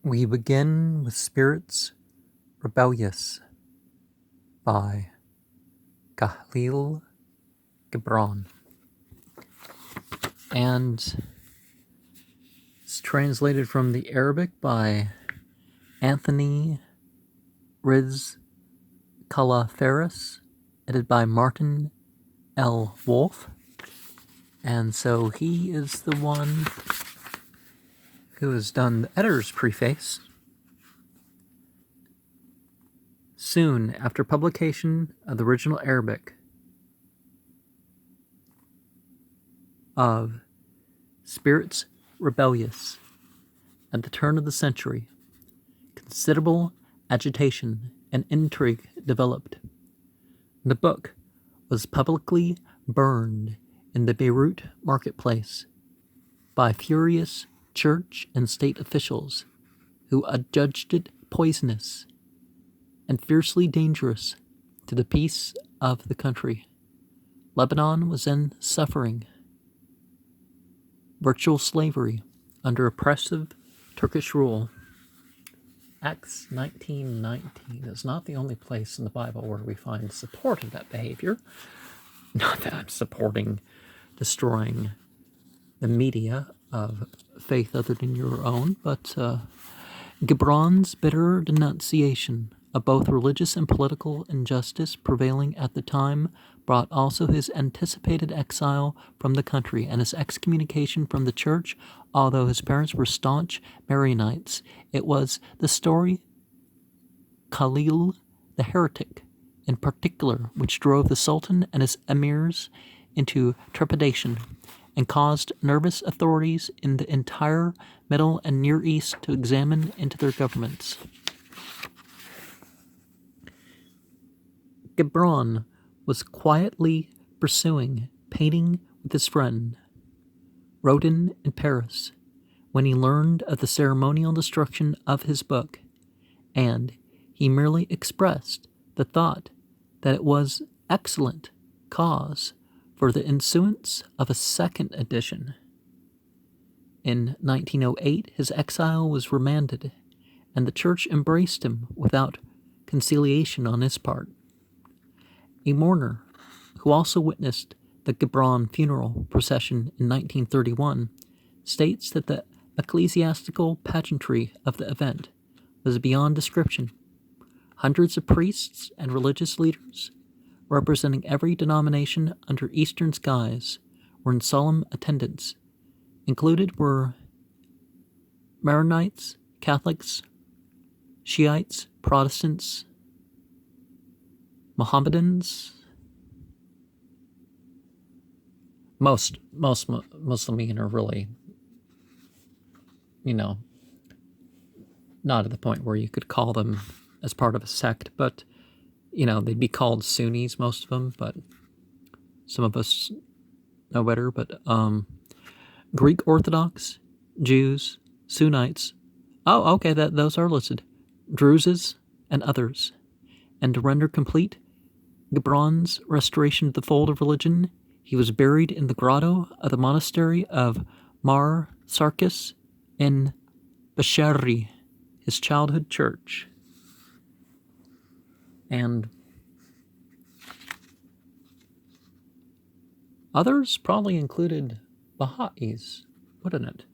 We begin with Spirits Rebellious by Khalil Gibran, and it's translated from the Arabic by Anthony Rizcallah Ferris, edited by Martin L. Wolf, and so he is the one who has done the editor's preface. Soon after publication of the original Arabic of Spirits Rebellious, at the turn of the century, considerable agitation and intrigue developed. The book was publicly burned in the Beirut marketplace by furious church and state officials who adjudged it poisonous and fiercely dangerous to the peace of the country. Lebanon was then suffering virtual slavery under oppressive Turkish rule. Acts 19:19 is not the only place in the Bible where we find support of that behavior. Not that I'm supporting destroying the media of faith other than your own, but Gibran's bitter denunciation of both religious and political injustice prevailing at the time brought also his anticipated exile from the country and his excommunication from the church. Although his parents were staunch Maronites, it was the story Khalil the heretic in particular which drove the Sultan and his emirs into trepidation and caused nervous authorities in the entire Middle and Near East to examine into their governments. Gibran was quietly pursuing painting with his friend Rodin in Paris when he learned of the ceremonial destruction of his book, and he merely expressed the thought that it was excellent cause for the issuance of a second edition. In 1908, his exile was remanded, and the church embraced him without conciliation on his part. A mourner, who also witnessed the Gibran funeral procession in 1931, states that the ecclesiastical pageantry of the event was beyond description. Hundreds of priests and religious leaders, representing every denomination under Eastern skies, were in solemn attendance. Included were Maronites, Catholics, Shiites, Protestants, Mohammedans. Most Muslimin are really, not at the point where you could call them as part of a sect, but they'd be called Sunnis, most of them, but some of us know better. But Greek Orthodox, Jews, Sunnites. Oh, okay, those are listed. Druzes and others. And to render complete Gibran's restoration of the fold of religion, he was buried in the grotto of the monastery of Mar Sarkis in Bashari, his childhood church. And others probably included Baha'is, wouldn't it?